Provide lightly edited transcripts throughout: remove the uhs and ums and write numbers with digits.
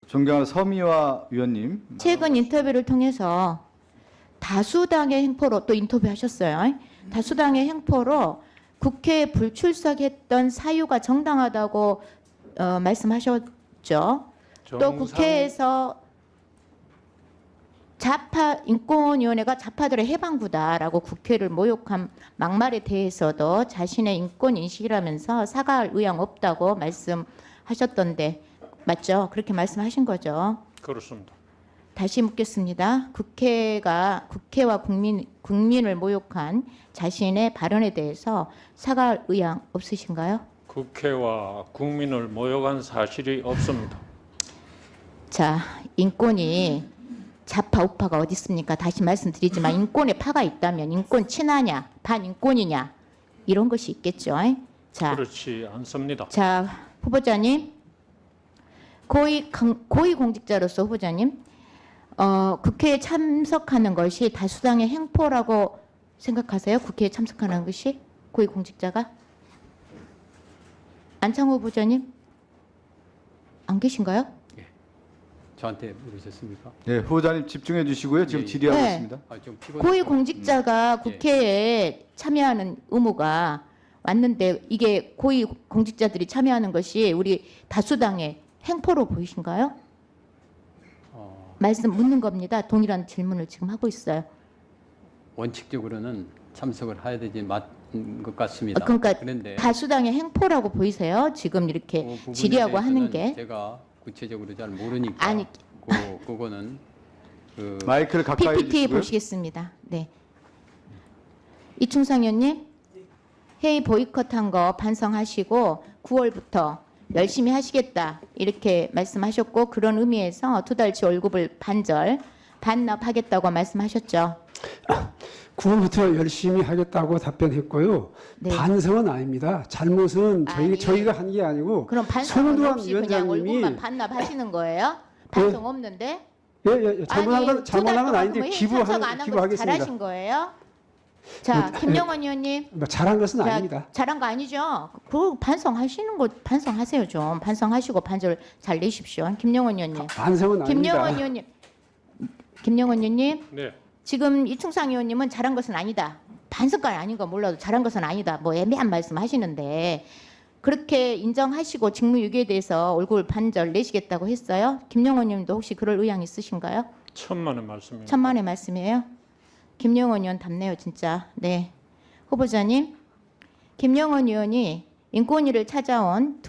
존경하는 서미화 위원님. 최근 인터뷰를 통해서 다수당의 행포로 또 인터뷰하셨어요. 다수당의 행포로 국회에 불출석했던 사유가 정당하다고 말씀하셨죠. 또 국회에서 좌파 인권위원회가 좌파들의 해방구다라고 국회를 모욕한 막말에 대해서도 자신의 인권 인식이라면서 사과할 의향 없다고 말씀하셨던데 맞죠? 그렇게 말씀하신 거죠? 그렇습니다. 다시 묻겠습니다. 국회와 국민을 모욕한 자신의 발언에 대해서 사과할 의향 없으신가요? 국회와 국민을 모욕한 사실이 없습니다. 자, 인권이 좌파 우파가 어디 있습니까? 다시 말씀드리지만 인권에 파가 있다면 인권 친하냐, 반인권이냐 이런 것이 있겠죠. 자, 그렇지 않습니다. 자 후보자님, 고위공직자로서 후보자님, 국회에 참석하는 것이 다수당의 행포라고 생각하세요? 국회에 참석하는 것이 고위공직자가? 안창호 후보자님 안 계신가요? 저한테 물으셨습니까? 네, 후보자님 집중해 주시고요. 지금 질의하고 네. 있습니다. 좀 피곤해서. 고위공직자가 국회에 참여하는 의무가 왔는데 이게 고위공직자들이 참여하는 것이 우리 다수당의 행포로 보이신가요? 말씀 묻는 겁니다. 동일한 질문을 지금 하고 있어요. 원칙적으로는 참석을 해야 되지 맞는 것 같습니다. 그러니까 그런데 다수당의 행포라고 보이세요? 지금 이렇게 그 부분에 질의하고 하는 대해서는 게. 제가 구체적으로 잘 모르니까 아니. 그거는 마이크를 가까이 PPT 해주시고요. 보시겠습니다. 네. 이충상 의원님, 회의 보이콧한 거 반성하시고 9월부터 열심히 하시겠다 이렇게 말씀하셨고 그런 의미에서 2달치 월급을 반납하겠다고 말씀하셨죠. 9월부터 열심히 하겠다고 답변했고요. 네. 반성은 아닙니다. 잘못은 아니, 저희가 한 게 아니고 그럼 반성은 손우한 없이 그냥 위원장님이 월급만 반납하시는 거예요? 반성 없는데? 잘못한 건 아닌데 참석 안 한 거 기부하겠습니다. 잘하신 거예요? 자, 김영원 의원님. 뭐 잘한 것은 자, 아닙니다. 잘한 거 아니죠? 그 반성하시는 거 반성하세요 좀. 반성하시고 반절 잘 내십시오. 김영원 의원님. 반성은 김영원 아닙니다. 의원님. 김영원 의원님. 네, 지금 이충상 의원님은 잘한 것은 아니다. 반성까지 아닌 거 몰라도 잘한 것은 아니다. 뭐 애매한 말씀 하시는데 그렇게 인정하시고 직무유기에 대해서 월급을 반절 내시겠다고 했어요. 김영원 의원님도 혹시 그럴 의향 있으신가요? 천만의 말씀입니다. 천만의 말씀이에요. 김영원 의원 답네요, 진짜. 네. 후보자님, 김영원 의원이 인권위를 찾아온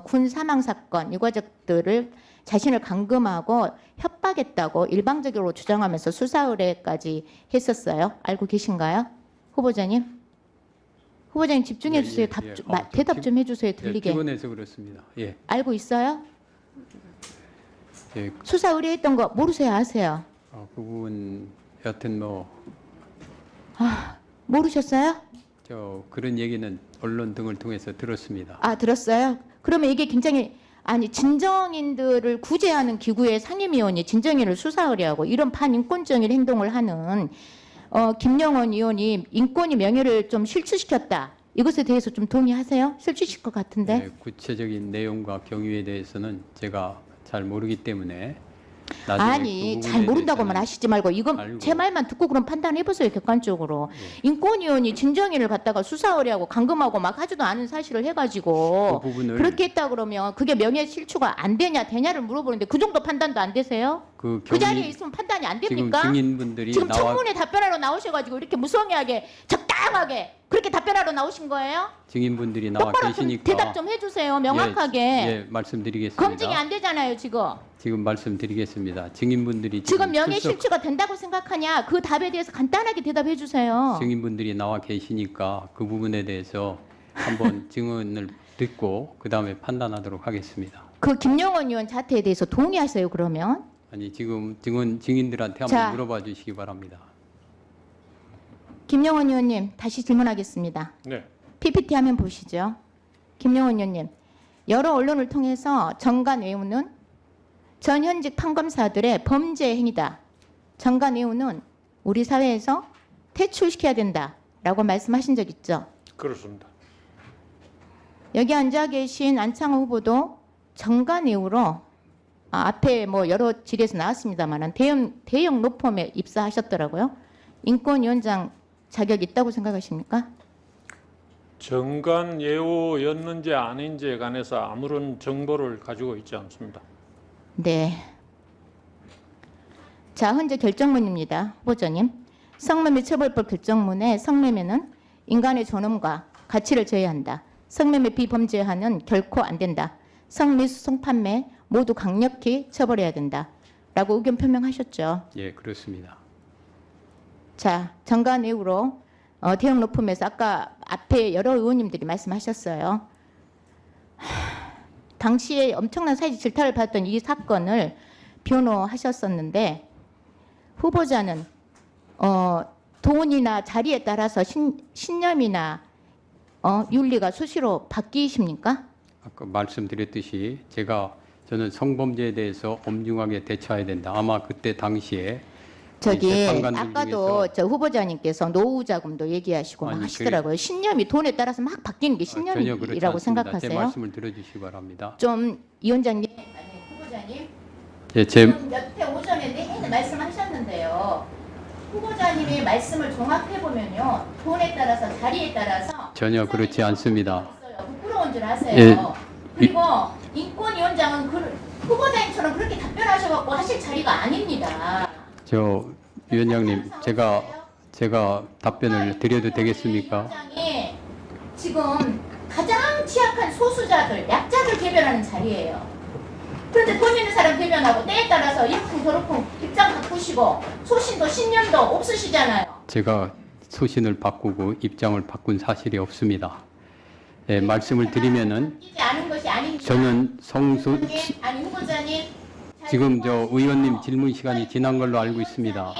군 사망 사건 유가족들을 자신을 감금하고 협박했다고 일방적으로 주장하면서 수사 의뢰까지 했었어요. 알고 계신가요? 후보자님? 후보자님 집중해 주세요. 대답 좀 해주세요. 들리게. 피곤해서 그렇습니다. 예. 알고 있어요? 예. 수사 의뢰했던 거 모르세요? 아세요? 그 부분 여튼 모르셨어요? 그런 얘기는 언론 등을 통해서 들었습니다. 아, 들었어요? 그러면 이게 굉장히 진정인들을 구제하는 기구의 상임위원이 진정인을 수사 의뢰하고 이런 반인권적인 행동을 하는 김영원 의원이 인권위 명예를 좀 실추시켰다. 이것에 대해서 좀 동의하세요? 실추시킬 것 같은데. 네, 구체적인 내용과 경위에 대해서는 제가 잘 모르기 때문에 나중에 아니 그 잘 부분에 모른다고만 대해서는 하시지 말고 이건 알고. 제 말만 듣고 그럼 판단해보세요. 객관적으로. 인권위원이 진정인을 갖다가 수사 의뢰하고 감금하고 막 하지도 않은 사실을 해가지고 그 부분을 그렇게 했다 그러면 그게 명예 실추가 안 되냐 되냐를 물어보는데 그 정도 판단도 안 되세요? 그 그 자리에 있으면 판단이 안 지금 됩니까? 증인분들이 지금 나와 청문회 답변하러 나오셔가지고 이렇게 무성의하게 적당하게 그렇게 답변하러 나오신 거예요? 증인분들이 나와 똑바로 계시니까 대답 좀 해주세요. 명확하게. 예, 말씀드리겠습니다. 검증이 안 되잖아요 지금. 지금 말씀드리겠습니다. 증인분들이 지금 명예 출석- 실추가 된다고 생각하냐? 그 답에 대해서 간단하게 대답해 주세요. 증인분들이 나와 계시니까 그 부분에 대해서 한번 증언을 듣고 그 다음에 판단하도록 하겠습니다. 그 김영원 의원 자퇴에 대해서 동의하세요 그러면? 아니 지금 증인들한테 자. 한번 물어봐 주시기 바랍니다. 김영원 의원님 다시 질문하겠습니다. 네, PPT 화면 보시죠. 김영원 의원님, 여러 언론을 통해서 정관 외우는 전현직 판검사들의 범죄 행위다. 정관 외우는 우리 사회에서 퇴출시켜야 된다라고 말씀하신 적 있죠. 그렇습니다. 여기 앉아 계신 안창호 후보도 정관 외우로 앞에 뭐 여러 질에서 나왔습니다만은 대형 로펌에 입사하셨더라고요. 인권위원장 자격 있다고 생각하십니까? 정관 예우였는지 아닌지에 관해서 아무런 정보를 가지고 있지 않습니다. 네. 자, 현재 결정문입니다. 후보자님. 성매매 처벌법 결정문에 성매매는 인간의 존엄과 가치를 저해한다. 성매매 비범죄화는 결코 안 된다. 성매수, 성판매 모두 강력히 처벌해야 된다. 라고 의견 표명하셨죠. 예, 그렇습니다. 자, 정관 이후로 대형 로펌에서 아까 앞에 여러 의원님들이 말씀하셨어요. 당시에 엄청난 사회적 질타를 받았던 이 사건을 변호하셨었는데 후보자는 돈이나 자리에 따라서 신념이나 윤리가 수시로 바뀌십니까? 아까 말씀드렸듯이 저는 성범죄에 대해서 엄중하게 대처해야 된다. 아마 그때 당시에 저기 재판관들 아까도 중에서 저 후보자님께서 노후 자금도 얘기하시고 막 아니, 하시더라고요. 신념이 돈에 따라서 막 바뀌는 게 전혀 그렇지 신념이라고 않습니다. 제 생각하세요? 말씀을 들어주시기 바랍니다. 좀 위원장님, 아니 후보자님, 예, 지금 여태 오전에 내내 말씀하셨는데요. 후보자님의 말씀을 종합해 보면요, 돈에 따라서 자리에 따라서 전혀 그렇지 않습니다. 있어요. 부끄러운 줄 아세요. 예, 그리고 인권위원장은 후보자님처럼 그렇게 답변하셔갖고 하실 자리가 아닙니다. 저 위원장님, 제가 답변을 드려도 되겠습니까? 위원장이 지금 가장 취약한 소수자들, 약자들 대변하는 자리예요. 그런데 돈 있는 사람 대변하고 때에 따라서 이렇게 저렇게 입장 바꾸시고 소신도 신념도 없으시잖아요. 제가 소신을 바꾸고 입장을 바꾼 사실이 없습니다. 예, 말씀을 드리면은 바뀌지 않은 것이 아닙니다. 저는 아니 후보자님 지금 저 의원님 질문 시간이 지난 걸로 알고 있습니다.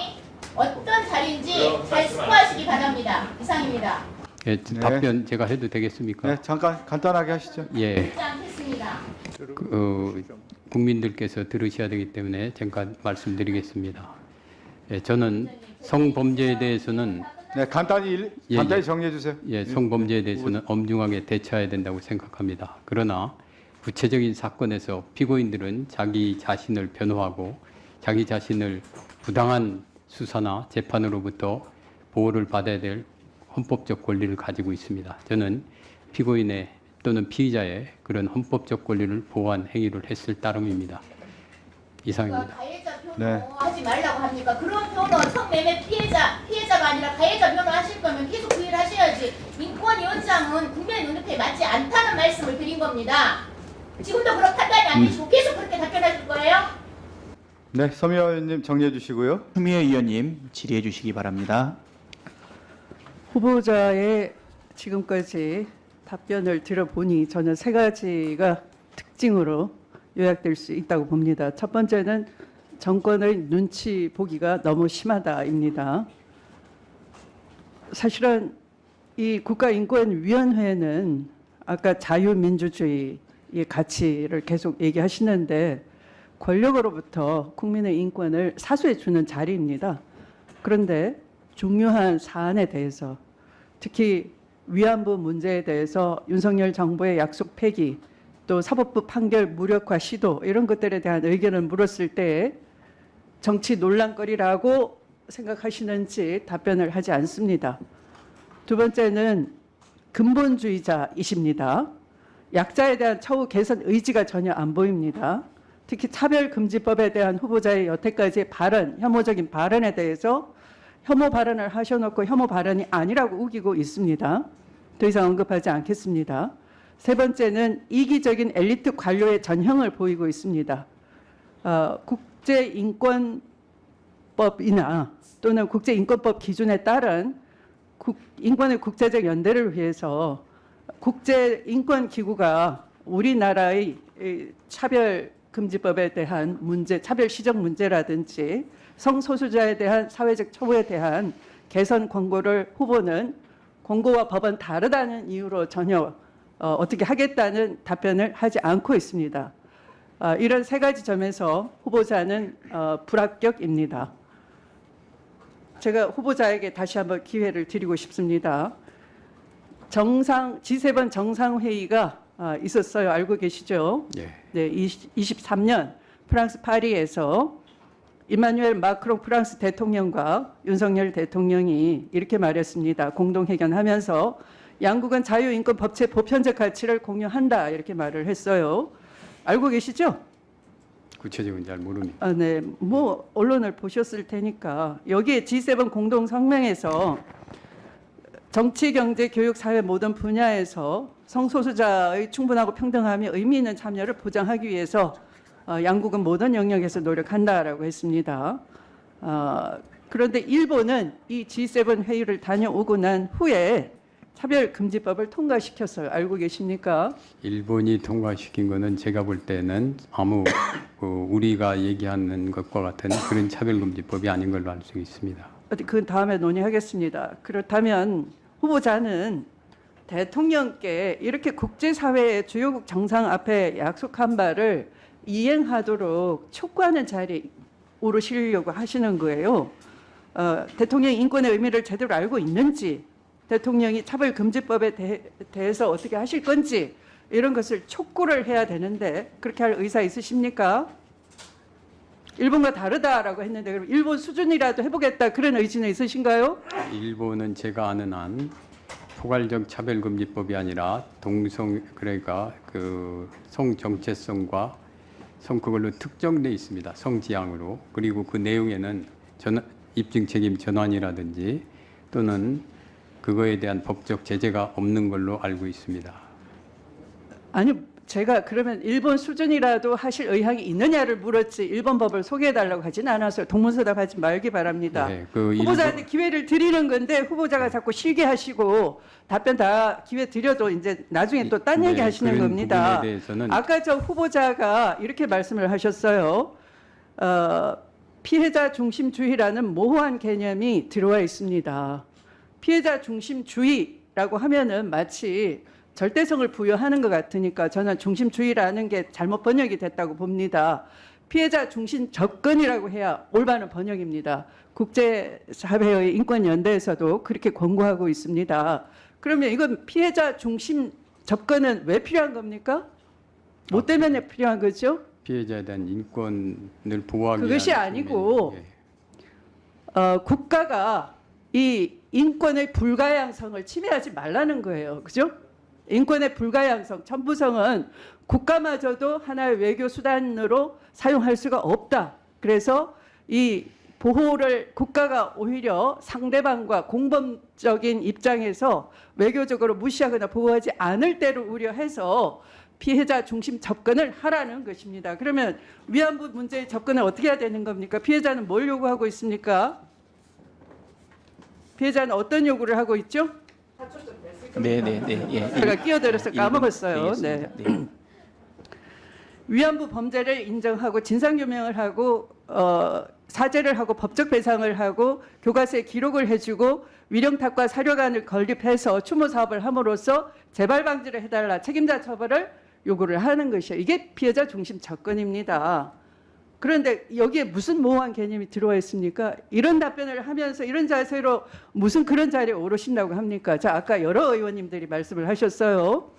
어떤 자리인지 잘 스포하시기 바랍니다. 이상입니다. 예, 네. 답변 제가 해도 되겠습니까? 네, 잠깐 간단하게 하시죠. 예, 듣지 않겠습니다. 국민들께서 들으셔야 되기 때문에 잠깐 말씀드리겠습니다. 예, 저는 성범죄에 대해서는 네, 간단히 정리해 주세요. 예, 성범죄에 대해서는 엄중하게 대처해야 된다고 생각합니다. 그러나 구체적인 사건에서 피고인들은 자기 자신을 변호하고 자기 자신을 부당한 수사나 재판으로부터 보호를 받아야 될 헌법적 권리를 가지고 있습니다. 저는 피고인의 또는 피의자의 그런 헌법적 권리를 보호한 행위를 했을 따름입니다. 이상입니다. 가해자 변호 네. 하지 말라고 합니까? 그런 변호 성매매 피해자가 아니라 가해자 변호 하실 거면 계속 그 일 하셔야지. 인권위원장은 국민의 눈높이에 맞지 않다는 말씀을 드린 겁니다. 지금도 그런 판단이 안 되시고 계속 그렇게 답변하실 거예요? 네, 서미화 의원님 정리해 주시고요. 추미애 의원님 질의해 주시기 바랍니다. 후보자의 지금까지 답변을 들어보니 저는 세 가지가 특징으로 요약될 수 있다고 봅니다. 첫 번째는 정권의 눈치 보기가 너무 심하다입니다. 사실은 이 국가인권위원회는 아까 자유민주주의의 가치를 계속 얘기하시는데 권력으로부터 국민의 인권을 사수해 주는 자리입니다. 그런데 중요한 사안에 대해서 특히 위안부 문제에 대해서 윤석열 정부의 약속 폐기 또 사법부 판결 무력화 시도 이런 것들에 대한 의견을 물었을 때 정치 논란거리라고 생각하시는지 답변을 하지 않습니다. 두 번째는 근본주의자이십니다. 약자에 대한 처우 개선 의지가 전혀 안 보입니다. 특히 차별금지법에 대한 후보자의 여태까지 발언, 혐오적인 발언에 대해서 혐오 발언을 하셔놓고 혐오 발언이 아니라고 우기고 있습니다. 더 이상 언급하지 않겠습니다. 세 번째는 이기적인 엘리트 관료의 전형을 보이고 있습니다. 국제인권법이나 또는 국제인권법 기준에 따른 인권의 국제적 연대를 위해서 국제인권기구가 우리나라의 차별금지법에 대한 문제, 차별시정 문제라든지 성소수자에 대한 사회적 처우에 대한 개선 권고를 후보는 권고와 법은 다르다는 이유로 전혀 어떻게 하겠다는 답변을 하지 않고 있습니다. 이런 세 가지 점에서 후보자는 불합격입니다. 제가 후보자에게 다시 한번 기회를 드리고 싶습니다. G7 정상회의가 있었어요. 알고 계시죠? 예. 네, 23년 프랑스 파리에서 이마누엘 마크롱 프랑스 대통령과 윤석열 대통령이 이렇게 말했습니다. 공동회견하면서 양국은 자유인권 법체 보편적 가치를 공유한다 이렇게 말을 했어요. 알고 계시죠? 구체적은 잘 모릅니다. 아, 네. 뭐 언론을 보셨을 테니까 여기에 G7 공동 성명에서 정치, 경제, 교육, 사회 모든 분야에서 성소수자의 충분하고 평등함이 의미 있는 참여를 보장하기 위해서 양국은 모든 영역에서 노력한다라고 했습니다. 그런데 일본은 이 G7 회의를 다녀오고 난 후에 차별금지법을 통과시켰어요. 알고 계십니까? 일본이 통과시킨 거는 제가 볼 때는 아무 우리가 얘기하는 것과 같은 그런 차별금지법이 아닌 걸로 알 수 있습니다. 그 다음에 논의하겠습니다. 그렇다면 후보자는 대통령께 이렇게 국제사회의 주요국 정상 앞에 약속한 바를 이행하도록 촉구하는 자리에 오르시려고 하시는 거예요. 대통령이 인권의 의미를 제대로 알고 있는지, 대통령이 차별금지법에 대해서 어떻게 하실 건지 이런 것을 촉구를 해야 되는데 그렇게 할 의사 있으십니까? 일본과 다르다라고 했는데 그럼 일본 수준이라도 해보겠다 그런 의지는 있으신가요? 일본은 제가 아는 한 포괄적 차별금지법이 아니라 동성 그러니까 그 성 정체성과 성 그걸로 특정돼 있습니다. 성지향으로. 그리고 그 내용에는 입증 책임 전환이라든지 또는 그거에 대한 법적 제재가 없는 걸로 알고 있습니다. 아니 제가 그러면 일본 수준이라도 하실 의향이 있느냐를 물었지 일본 법을 소개해달라고 하지는 않았어요. 동문서답하지 말기 바랍니다. 네, 그 후보자한테 기회를 드리는 건데 후보자가 자꾸 쉬게 하시고 답변 다 기회 드려도 이제 나중에 또 딴 얘기 하시는 그런 겁니다. 부분에 대해서는 아까 저 후보자가 이렇게 말씀을 하셨어요. 피해자 중심주의라는 모호한 개념이 들어와 있습니다. 피해자 중심주의라고 하면은 마치 절대성을 부여하는 것 같으니까 저는 중심주의라는 게 잘못 번역이 됐다고 봅니다. 피해자 중심 접근이라고 해야 올바른 번역입니다. 국제사회의 인권연대에서도 그렇게 권고하고 있습니다. 그러면 이건 피해자 중심 접근은 왜 필요한 겁니까? 뭐 때문에 필요한 거죠? 피해자에 대한 인권을 보호하기 그것이 위한 아니고 예. 국가가 이 인권의 불가항성을 침해하지 말라는 거예요. 그죠? 인권의 불가항성, 천부성은 국가마저도 하나의 외교 수단으로 사용할 수가 없다. 그래서 이 보호를 국가가 오히려 상대방과 공범적인 입장에서 외교적으로 무시하거나 보호하지 않을 때를 우려해서 피해자 중심 접근을 하라는 것입니다. 그러면 위안부 문제의 접근을 어떻게 해야 되는 겁니까? 피해자는 뭘 요구하고 있습니까? 피해자는 어떤 요구를 하고 있죠? 네네네. 예. 제가 끼어들어서 까먹었어요. 네. 되겠습니다. 네. 위안부 범죄를 인정하고 진상규명을 하고 사죄를 하고 법적 배상을 하고 교과서에 기록을 해주고 위령탑과 사료관을 건립해서 추모 사업을 함으로써 재발 방지를 해달라 책임자 처벌을 요구를 하는 것이에요. 이게 피해자 중심 접근입니다. 그런데 여기에 무슨 모호한 개념이 들어와 있습니까? 이런 답변을 하면서 이런 자세로 무슨 그런 자리에 오르신다고 합니까? 자, 아까 여러 의원님들이 말씀을 하셨어요.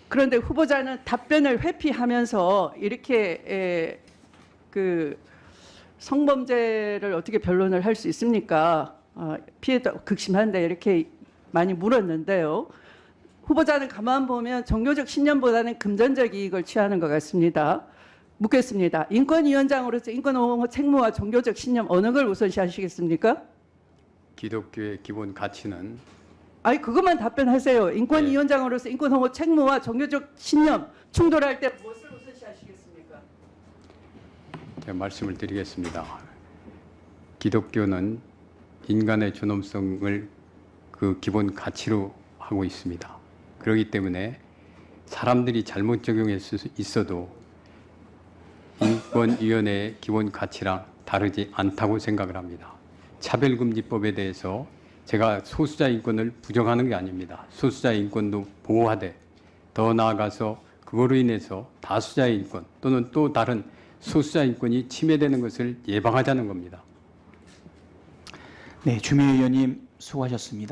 그런데 후보자는 답변을 회피하면서 이렇게 그 성범죄를 어떻게 변론을 할 수 있습니까? 피해도 극심한데 이렇게 많이 물었는데요. 후보자는 가만 보면 종교적 신념보다는 금전적 이익을 취하는 것 같습니다. 묻겠습니다. 인권위원장으로서 인권옹호 책무와 종교적 신념 어느 걸 우선시하시겠습니까? 기독교의 기본 가치는 아니 그것만 답변하세요. 인권위원장으로서 인권옹호 책무와 종교적 신념 충돌할 때 무엇을 우선시하시겠습니까? 제가 말씀을 드리겠습니다. 기독교는 인간의 존엄성을 그 기본 가치로 하고 있습니다. 그렇기 때문에 사람들이 잘못 적용할 수 있어도 인권위원회의 기본 가치랑 다르지 않다고 생각을 합니다. 차별금지법에 대해서 제가 소수자 인권을 부정하는 게 아닙니다. 소수자 인권도 보호하되 더 나아가서 그거로 인해서 다수자의 인권 또는 또 다른 소수자 인권이 침해되는 것을 예방하자는 겁니다. 네, 주미 의원님 수고하셨습니다.